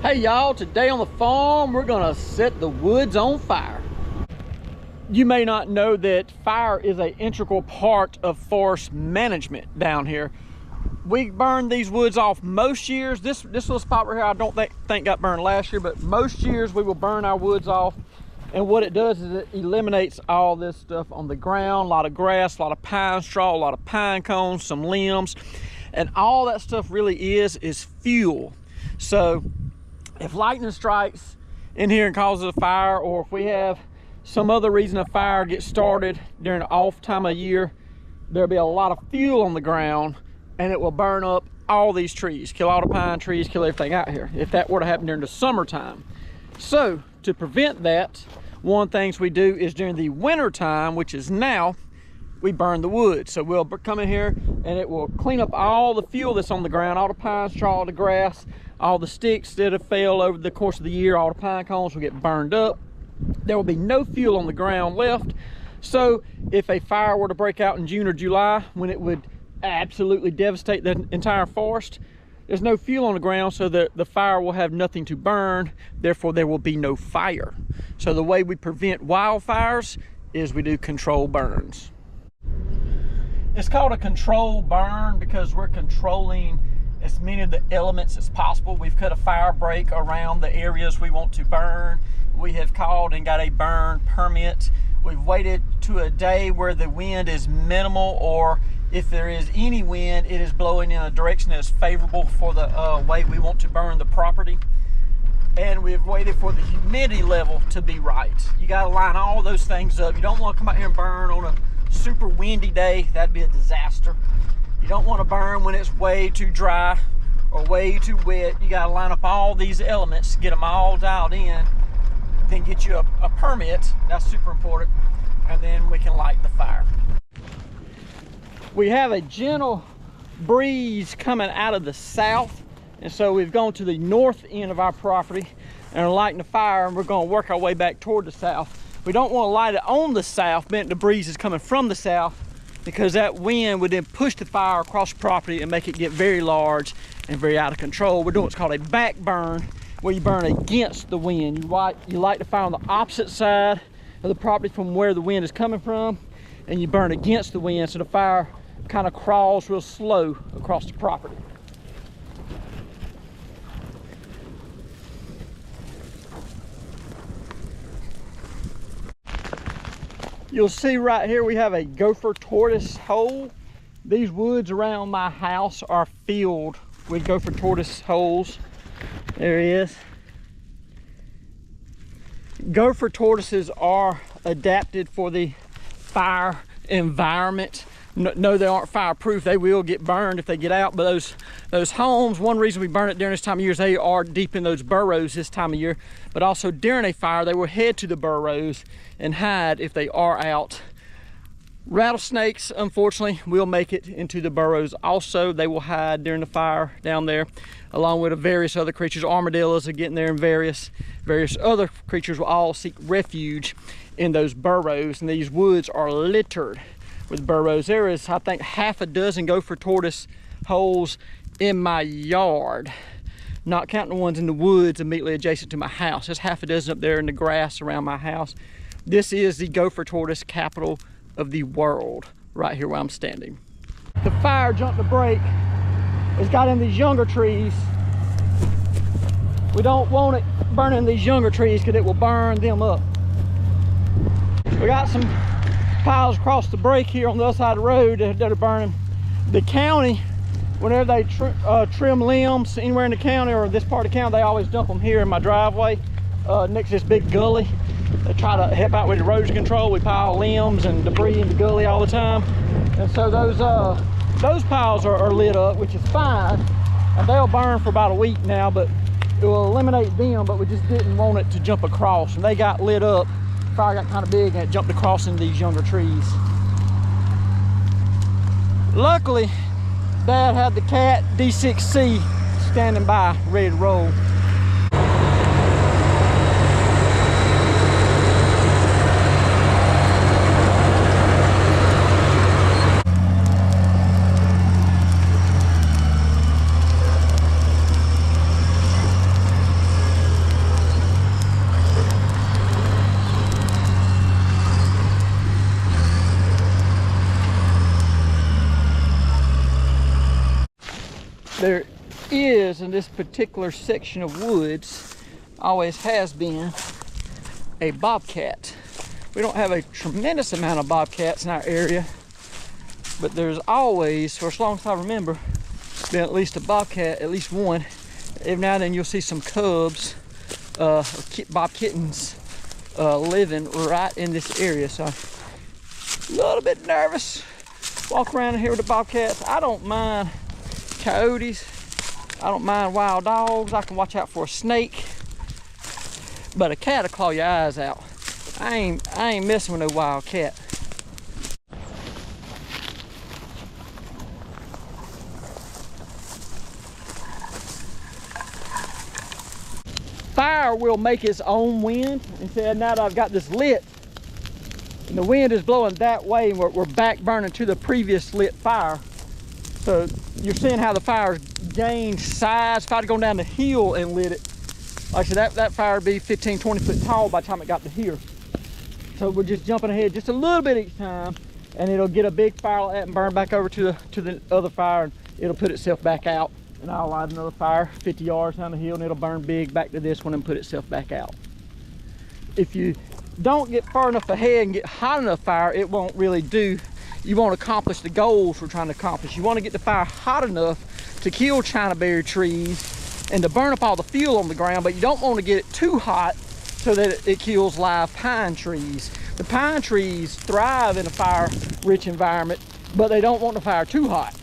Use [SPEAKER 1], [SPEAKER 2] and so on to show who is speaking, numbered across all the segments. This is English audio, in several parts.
[SPEAKER 1] Hey y'all, today on the farm we're gonna set the woods on fire. You may not know that fire is an integral part of forest management down here. We burn these woods off most years. This little spot right here I don't think got burned last year, but most years we will burn our woods off. And what it does is it eliminates all this stuff on the ground, a lot of grass, a lot of pine straw, a lot of pine cones, some limbs, and all that stuff really is fuel. So if lightning strikes in here and causes a fire, or if we have some other reason a fire gets started during the off time of year, there'll be a lot of fuel on the ground and it will burn up all these trees, kill all the pine trees, kill everything out here, if that were to happen during the summertime. So to prevent that, one of the things we do is during the winter time, which is now, we burn the wood. So we'll come in here and it will clean up all the fuel that's on the ground, all the pine straw, all the grass, all the sticks that have fell over the course of the year, all the pine cones will get burned up. There will be no fuel on the ground left. So if a fire were to break out in June or July, when it would absolutely devastate the entire forest, there's no fuel on the ground, so the fire will have nothing to burn, therefore there will be no fire. So the way we prevent wildfires is we do controlled burns. It's called a controlled burn because we're controlling as many of the elements as possible. We've cut a fire break around the areas we want to burn. We have called and got a burn permit. We've waited to a day where the wind is minimal, or if there is any wind, it is blowing in a direction that is favorable for the way we want to burn the property. And we've waited for the humidity level to be right. You got to line all those things up. You don't want to come out here and burn on a super windy day. That'd be a disaster. You don't want to burn when it's way too dry or way too wet. You got to line up all these elements, get them all dialed in, then get you a permit. That's super important. And then we can light the fire. We have a gentle breeze coming out of the south, and so we've gone to the north end of our property and are lighting the fire, and we're going to work our way back toward the south. We don't want to light it on the south, meant the breeze is coming from the south, because that wind would then push the fire across the property and make it get very large and very out of control. We're doing what's called a back burn, where you burn against the wind. You light the fire on the opposite side of the property from where the wind is coming from, and you burn against the wind, so the fire kind of crawls real slow across the property. You'll see right here we have a gopher tortoise hole. These woods around my house are filled with gopher tortoise holes. There he is. Gopher tortoises are adapted for the fire environment. No, they aren't fireproof. They will get burned if they get out, but those homes, one reason we burn it during this time of year is they are deep in those burrows this time of year, but also during a fire they will head to the burrows and hide if they are out. Rattlesnakes, unfortunately, will make it into the burrows also. They will hide during the fire down there, along with various other creatures. Armadillos are getting there, and various other creatures will all seek refuge in those burrows, and these woods are littered with burrows. There is, I think, half a dozen gopher tortoise holes in my yard, not counting the ones in the woods immediately adjacent to my house. There's half a dozen up there in the grass around my house. This is the gopher tortoise capital of the world, right here where I'm standing. The fire jumped the break. It's got in these younger trees. We don't want it burning these younger trees because it will burn them up. We got some piles across the break here on the other side of the road that are burning. The county, whenever they trim limbs anywhere in the county or this part of the county, they always dump them here in my driveway next to this big gully. They try to help out with erosion control. We pile limbs and debris in the gully all the time, and so those piles are lit up, which is fine, and they'll burn for about a week now, but it will eliminate them. But we just didn't want it to jump across, and they got lit up. Fire got kind of big and it jumped across into these younger trees. Luckily, Dad had the Cat D6C standing by, ready to roll. there is in this particular section of woods, always has been, a bobcat. We don't have a tremendous amount of bobcats in our area, but there's always, for as long as I remember, been at least a bobcat, at least one. Every now and then you'll see some cubs, bob kittens, living right in this area. So I'm a little bit nervous. Walk around in here with the bobcats. I don't mind coyotes. I don't mind wild dogs. I can watch out for a snake. But a cat will claw your eyes out. I ain't messing with no wild cat. Fire will make its own wind. And so now that I've got this lit, and the wind is blowing that way, and we're back burning to the previous lit fire. So you're seeing how the fire's gained size. If I'd gone down the hill and lit it, like I said, that fire would be 15, 20 foot tall by the time it got to here. So we're just jumping ahead just a little bit each time, and it'll get a big fire like that and burn back over to the other fire, and it'll put itself back out. And I'll light another fire 50 yards down the hill, and it'll burn big back to this one and put itself back out. If you don't get far enough ahead and get hot enough fire, it won't really do. You won't accomplish the goals we're trying to accomplish. You want to get the fire hot enough to kill Chinaberry trees and to burn up all the fuel on the ground, but you don't want to get it too hot so that it kills live pine trees. The pine trees thrive in a fire-rich environment, but they don't want the fire too hot.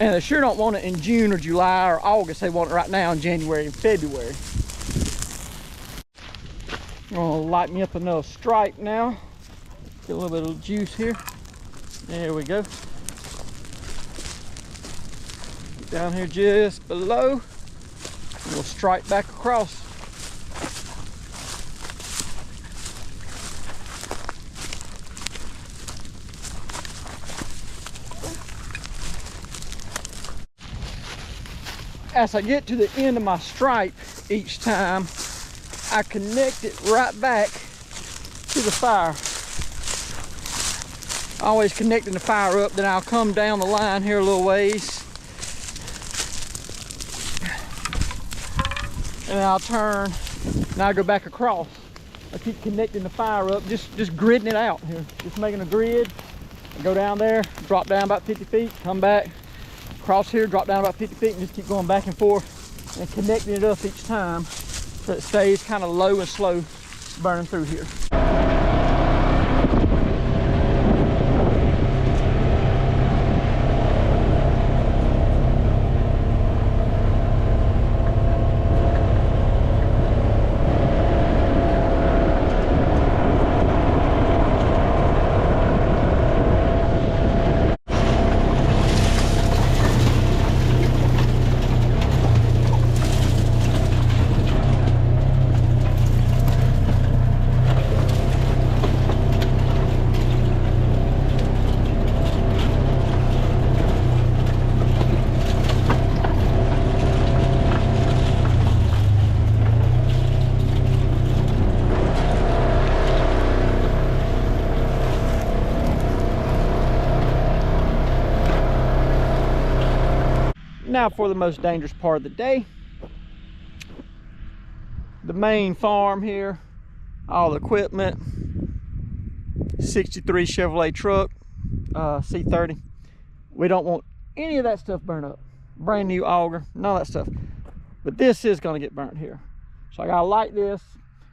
[SPEAKER 1] And they sure don't want it in June or July or August. They want it right now in January and February. I'm gonna light me up another stripe now. Get a little bit of juice here. There we go. Get down here just below. And we'll strike back across. As I get to the end of my stripe each time, I connect it right back to the fire. Always connecting the fire up, then I'll come down the line here a little ways. And then I'll turn, and I'll go back across. I keep connecting the fire up, just gridding it out here. Just making a grid, go down there, drop down about 50 feet, come back, cross here, drop down about 50 feet, and just keep going back and forth and connecting it up each time so it stays kind of low and slow burning through here. Now for the most dangerous part of the day. The main farm here, all the equipment, 63 Chevrolet truck, C30. We don't want any of that stuff burned up. Brand new auger, none of that stuff. But this is gonna get burnt here. So I gotta light this.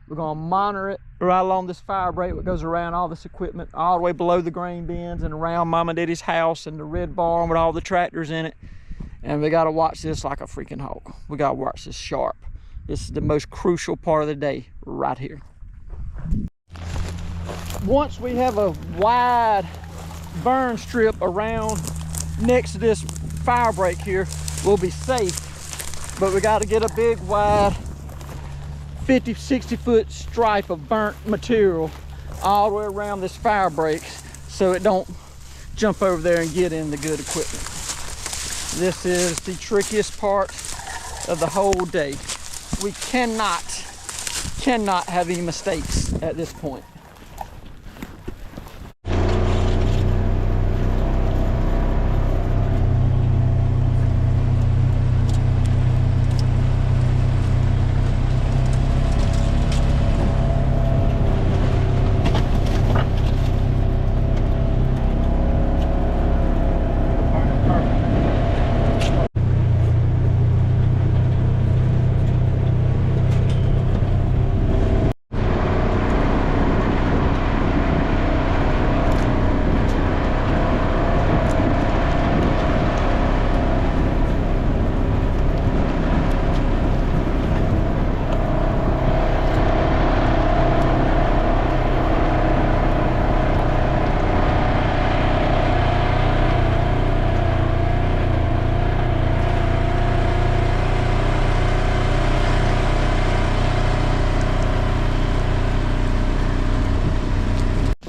[SPEAKER 1] We're gonna monitor it right along this fire break that goes around all this equipment, all the way below the grain bins and around Mama and Daddy's house and the red barn with all the tractors in it. And we gotta watch this like a freaking hawk. We gotta watch this sharp. This is the most crucial part of the day right here. Once we have a wide burn strip around next to this fire break here, we'll be safe. But we gotta get a big wide 50, 60 foot stripe of burnt material all the way around this fire break so it don't jump over there and get in the good equipment. This is the trickiest part of the whole day. We cannot have any mistakes at this point.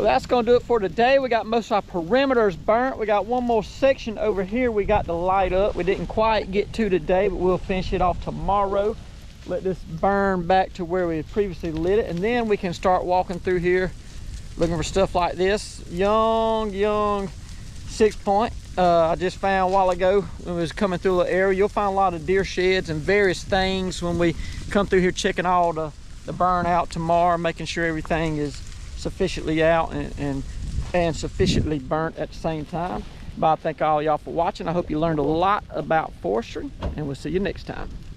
[SPEAKER 1] that's gonna do it for today. We got most of our perimeters burnt. We got one more section over here we got to light up. We didn't quite get to today, but we'll finish it off tomorrow. Let this burn back to where we had previously lit it, and then we can start walking through here looking for stuff like this. Young 6-point. I just found a while ago when we was coming through a little area. You'll find a lot of deer sheds and various things when we come through here, checking all the burn out tomorrow, making sure everything is sufficiently out and sufficiently burnt at the same time. But I thank all y'all for watching. I hope you learned a lot about forestry, and we'll see you next time.